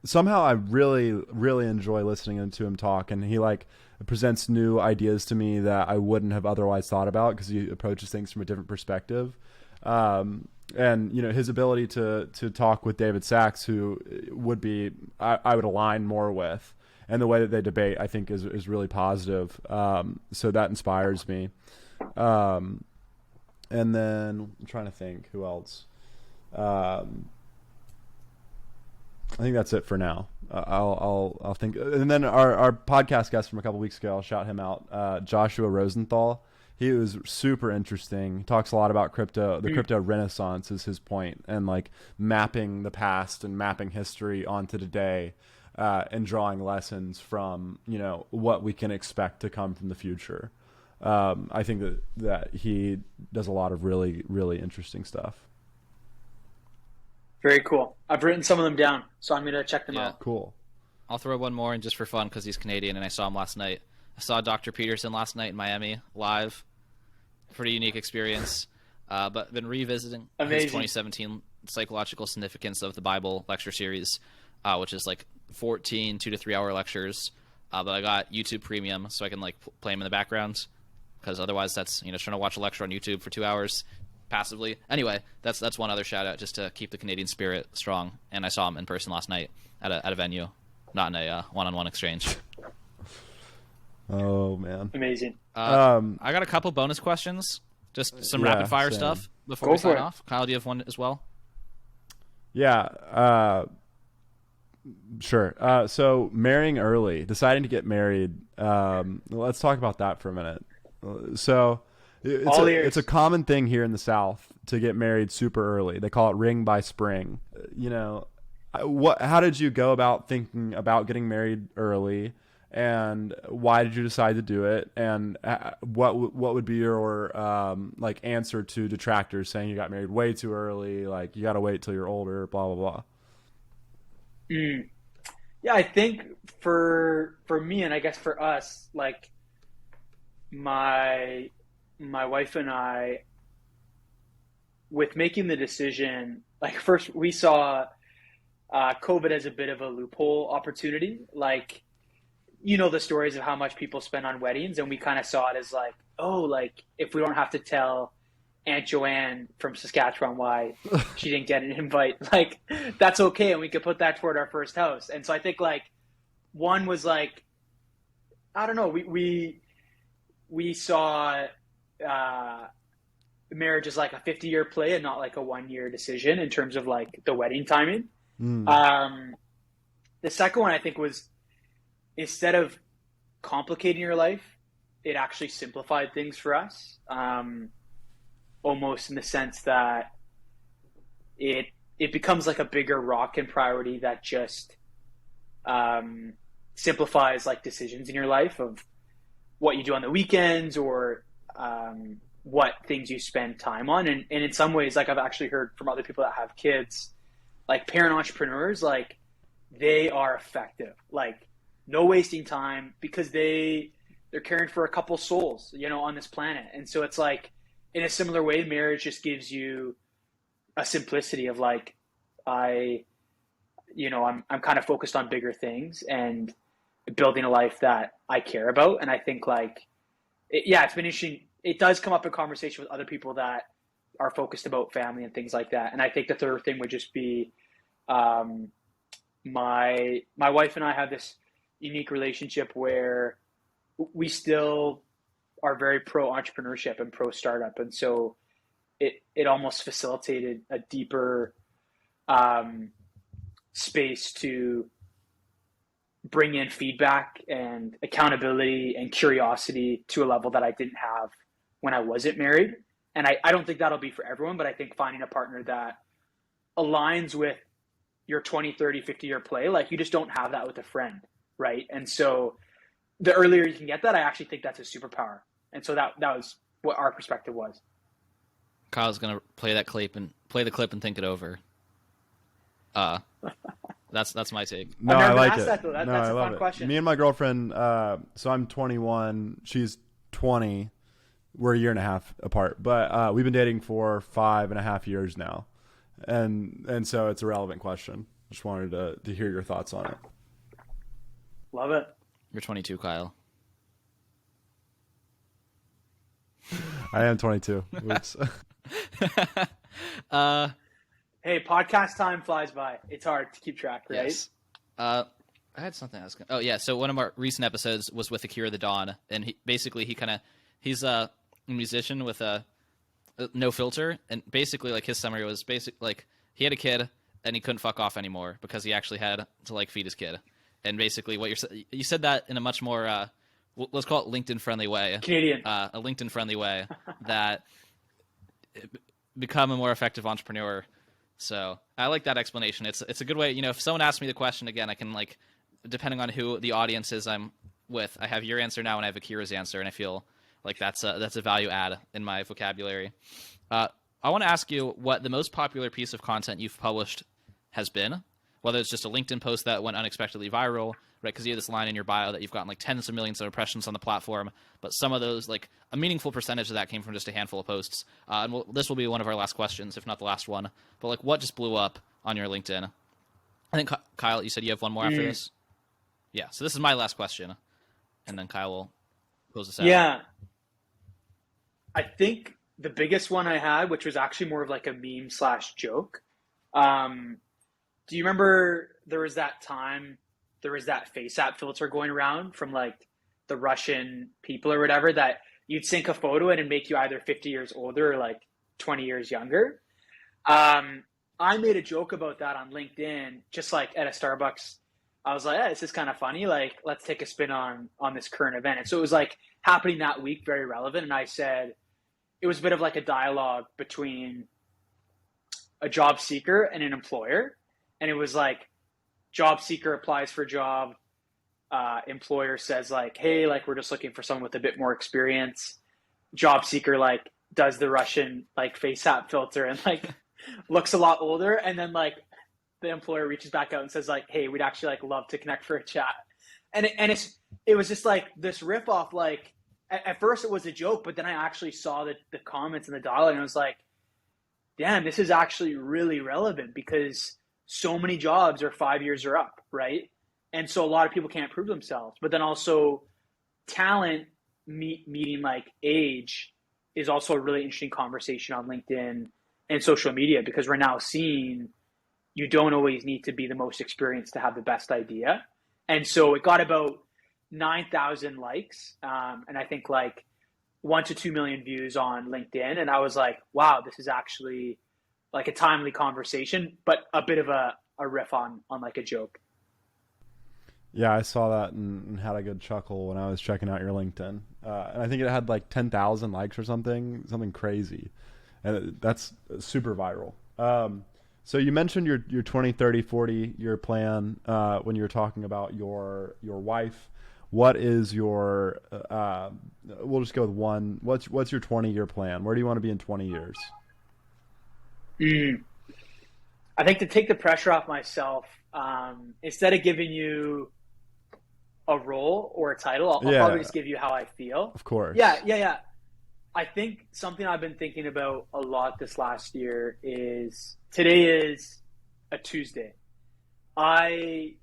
somehow I really, really enjoy listening to him talk, and he like presents new ideas to me that I wouldn't have otherwise thought about because he approaches things from a different perspective. And his ability to talk with David Sachs, who would be I would align more with. And the way that they debate, I think, is really positive. So that inspires me. And then I'm trying to think who else. I think that's it for now. I'll think. And then our podcast guest from a couple weeks ago, I'll shout him out. Joshua Rosenthal. He was super interesting. He talks a lot about crypto. The crypto renaissance is his point, and like mapping the past and mapping history onto today. And drawing lessons from, what we can expect to come from the future. I think that he does a lot of really, really interesting stuff. Very cool. I've written some of them down, so I'm going to check them out. Cool. I'll throw one more in just for fun because he's Canadian and I saw him last night. I saw Dr. Peterson last night in Miami live. pretty unique experience. But been revisiting his Amazing. 2017 Psychological Significance of the Bible lecture series, which is like 14 2 to 3 hour lectures. But I got YouTube Premium, so I can like play them in the background, because otherwise that's trying to watch a lecture on YouTube for 2 hours passively. Anyway, that's one other shout out just to keep the Canadian spirit strong. And I saw him in person last night at a venue, not in a one-on-one exchange. Oh man, Amazing. I got a couple bonus questions, just some rapid fire stuff before we sign off. Kyle, do you have one as well? Yeah, sure. So marrying early, deciding to get married. Let's talk about that for a minute. So it's a common thing here in the South to get married super early. They call it ring by spring. How did you go about thinking about getting married early, and why did you decide to do it? And what would be your like answer to detractors saying you got married way too early, like you got to wait till you're older, blah blah blah? Yeah, I think for me, and I guess for us, like my wife and I, with making the decision, like first we saw COVID as a bit of a loophole opportunity. Like, the stories of how much people spend on weddings, and we kind of saw it as like, oh, like if we don't have to tell Aunt Joanne from Saskatchewan why she didn't get an invite, like that's okay, and we could put that toward our first house. And so I think like one was like, I don't know, we saw marriage as like a 50-year play and not like a 1-year decision in terms of like the wedding timing. The second one I think was, instead of complicating your life, it actually simplified things for us. Almost in the sense that it becomes like a bigger rock and priority that just simplifies like decisions in your life of what you do on the weekends, or what things you spend time on. And in some ways, like I've actually heard from other people that have kids, like parent entrepreneurs, like they are effective, like no wasting time, because they're caring for a couple souls, on this planet. And so it's like, in a similar way, marriage just gives you a simplicity of like, I'm kind of focused on bigger things and building a life that I care about. And I think like, it's been interesting. It does come up in conversation with other people that are focused about family and things like that. And I think the third thing would just be, my wife and I have this unique relationship where we still are very pro entrepreneurship and pro startup. And so it almost facilitated a deeper space to bring in feedback and accountability and curiosity to a level that I didn't have when I wasn't married. And I don't think that'll be for everyone, but I think finding a partner that aligns with your 20, 30, 50-year play, like you just don't have that with a friend, right? And so the earlier you can get that, I actually think that's a superpower. And so that was what our perspective was. Kyle's gonna play the clip and think it over. That's my take. No, I like it. That's a fun question. Me and my girlfriend, so I'm 21, she's 20. We're a year and a half apart, but we've been dating for 5.5 years now, and so it's a relevant question. Just wanted to hear your thoughts on it. Love it. You're 22, Kyle. I am 22. Oops. Hey, podcast time flies by. It's hard to keep track, right? Yes. I had something I was gonna... Oh yeah, so one of our recent episodes was with Akira the Dawn, and he's a musician with a no filter, and basically like his summary was like he had a kid and he couldn't fuck off anymore because he actually had to like feed his kid. And basically what you said that in a much more let's call it LinkedIn friendly way. Canadian. A LinkedIn friendly way that become a more effective entrepreneur. So I like that explanation. It's a good way, if someone asks me the question again, I can like, depending on who the audience is I'm with, I have your answer now and I have Akira's answer, and I feel like that's a value add in my vocabulary. I want to ask you what the most popular piece of content you've published has been, whether it's just a LinkedIn post that went unexpectedly viral, right? Because you have this line in your bio that you've gotten like tens of millions of impressions on the platform, but some of those, like a meaningful percentage of that came from just a handful of posts. And this will be one of our last questions, if not the last one. But like, what just blew up on your LinkedIn? I think Kyle, you said you have one more after this. Yeah. So this is my last question, and then Kyle will close this out. Yeah. I think the biggest one I had, which was actually more of like a meme / joke. Do you remember there was that face app filter going around from like the Russian people or whatever, that you'd sync a photo in and make you either 50 years older or like 20 years younger? I made a joke about that on LinkedIn, just like at a Starbucks. I was like, this is kind of funny. Like, let's take a spin on this current event. And so it was like happening that week, very relevant. And I said, it was a bit of like a dialogue between a job seeker and an employer. And it was like, job seeker applies for a job. Employer says like, hey, like, we're just looking for someone with a bit more experience. Job seeker like does the Russian like face app filter and like looks a lot older. And then like the employer reaches back out and says like, hey, we'd actually like love to connect for a chat. And it was just like this riff off. Like at first it was a joke, but then I actually saw the comments and the dialogue, and I was like, damn, this is actually really relevant, because so many jobs are 5 years or up, right? And so a lot of people can't prove themselves. But then also talent meeting like age is also a really interesting conversation on LinkedIn and social media, because we're now seeing you don't always need to be the most experienced to have the best idea. And so it got about 9,000 likes, and I think like 1 to 2 million views on LinkedIn. And I was like, wow, this is actually like a timely conversation, but a bit of a riff on like a joke. Yeah, I saw that and had a good chuckle when I was checking out your LinkedIn. And I think it had like 10,000 likes or something crazy. And that's super viral. So you mentioned your 20, 30, 40 year plan when you were talking about your wife. What is your, we'll just go with one. What's your 20-year plan? Where do you want to be in 20 years? I think to take the pressure off myself, instead of giving you a role or a title, I'll probably just give you how I feel. Of course. Yeah. I think something I've been thinking about a lot this last year is, today is a Tuesday. I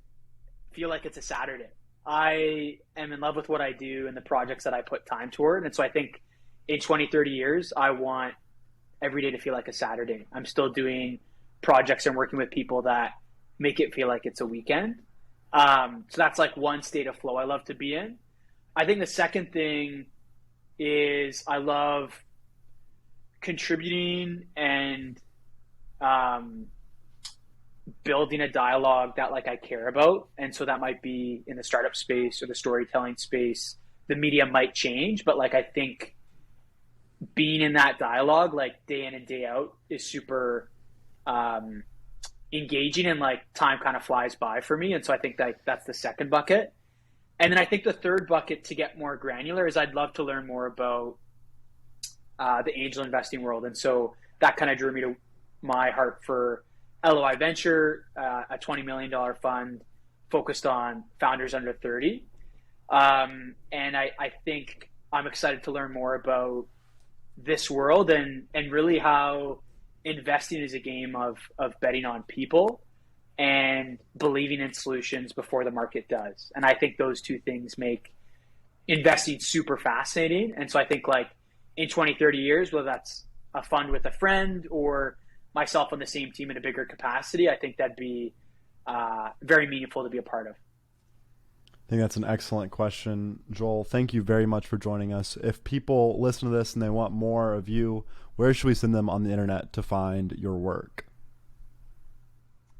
feel like it's a Saturday. I am in love with what I do and the projects that I put time toward. And so I think in 20, 30 years, I want every day to feel like a Saturday. I'm still doing projects and working with people that make it feel like it's a weekend. So that's like one state of flow I love to be in. I think the second thing is I love contributing and building a dialogue that like I care about. And so that might be in the startup space or the storytelling space. The media might change, but like I think being in that dialogue like day in and day out is super engaging, and like time kind of flies by for me. And so I think that that's the second bucket. And then I think the third bucket, to get more granular, is I'd love to learn more about the angel investing world. And so that kind of drew me to my heart for LOI Venture, a $20 million fund focused on founders under 30. And I think I'm excited to learn more about this world and really how investing is a game of betting on people and believing in solutions before the market does. And I think those two things make investing super fascinating. And so I think like in 20, 30 years, whether that's a fund with a friend or myself on the same team in a bigger capacity, I think that'd be very meaningful to be a part of. I think that's an excellent question, Joel. Thank you very much for joining us. If people listen to this and they want more of you, where should we send them on the internet to find your work?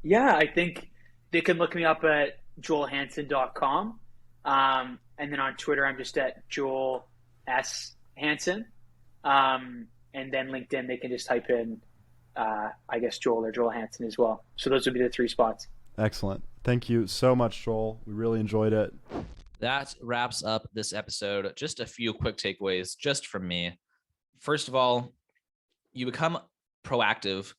Yeah, I think they can look me up at joelhansen.com. And then on Twitter, I'm just at Joel S. Hansen. And then LinkedIn, they can just type in, I guess, Joel or Joel Hansen as well. So those would be the three spots. Excellent. Thank you so much, Joel. We really enjoyed it. That wraps up this episode. Just a few quick takeaways just from me. First of all, you become proactive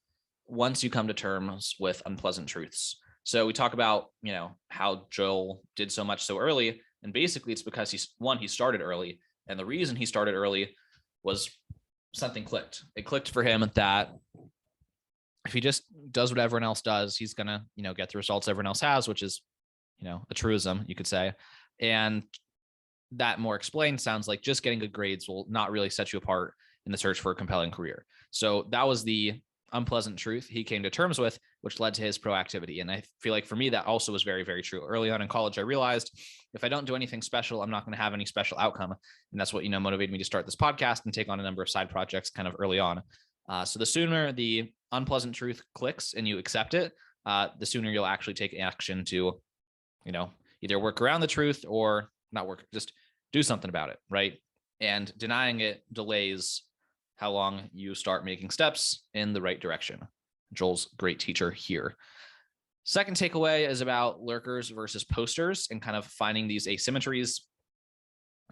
once you come to terms with unpleasant truths. So we talk about, how Joel did so much so early. And basically it's because he started early. And the reason he started early was something clicked. It clicked for him that if he just does what everyone else does, he's going to, get the results everyone else has, which is, a truism, you could say. And that more explained sounds like just getting good grades will not really set you apart in the search for a compelling career. So that was the unpleasant truth he came to terms with, which led to his proactivity. And I feel like for me, that also was very, very true. Early on in college, I realized if I don't do anything special, I'm not going to have any special outcome. And that's what, motivated me to start this podcast and take on a number of side projects kind of early on. So the sooner the unpleasant truth clicks and you accept it, the sooner you'll actually take action to, either work around the truth or not work, just do something about it, right? And denying it delays how long you start making steps in the right direction. Joel's great teacher here. Second takeaway is about lurkers versus posters and kind of finding these asymmetries.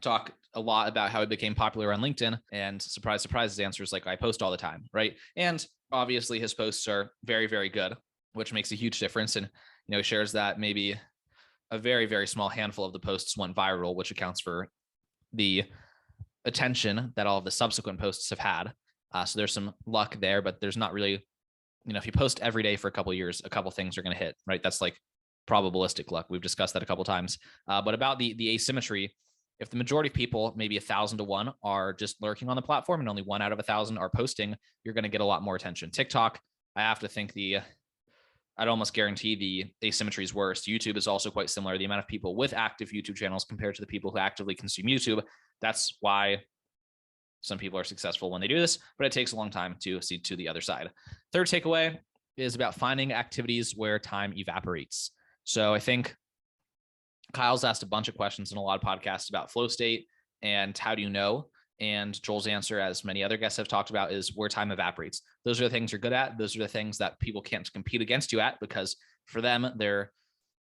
Talk a lot about how he became popular on LinkedIn, and surprise, surprise, his answer is like, I post all the time, right? And obviously his posts are very, very good, which makes a huge difference. And, he shares that maybe a very, very small handful of the posts went viral, which accounts for the attention that all of the subsequent posts have had. So there's some luck there, but there's not really, if you post every day for a couple of years, a couple things are going to hit, right? That's like probabilistic luck. We've discussed that a couple of times. But about the asymmetry, if the majority of people, maybe 1,000 to 1, are just lurking on the platform and only 1 out of 1,000 are posting, you're going to get a lot more attention. TikTok, I have to think I'd almost guarantee the asymmetry is worse. YouTube is also quite similar. The amount of people with active YouTube channels compared to the people who actively consume YouTube. That's why some people are successful when they do this, but it takes a long time to see to the other side. Third takeaway is about finding activities where time evaporates. So I think Kyle's asked a bunch of questions in a lot of podcasts about flow state and how do you know? And Joel's answer, as many other guests have talked about, is where time evaporates. Those are the things you're good at. Those are the things that people can't compete against you at, because for them, they're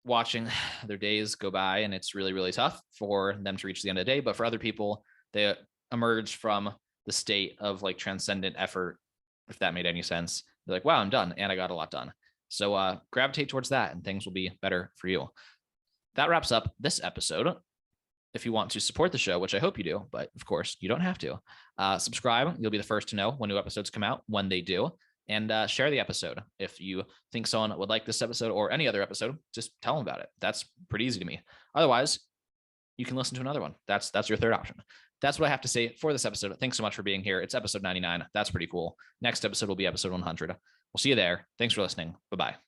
watching their days go by and it's really, really tough for them to reach the end of the day. But for other people, they emerge from the state of like transcendent effort, if that made any sense. They're like, wow, I'm done. And I got a lot done. So gravitate towards that and things will be better for you. That wraps up this episode. If you want to support the show, which I hope you do, but of course you don't have to, subscribe. You'll be the first to know when new episodes come out, when they do, and share the episode. If you think someone would like this episode or any other episode, just tell them about it. That's pretty easy to me. Otherwise, you can listen to another one. That's your third option. That's what I have to say for this episode. Thanks so much for being here. It's episode 99. That's pretty cool. Next episode will be episode 100. We'll see you there. Thanks for listening. Bye-bye.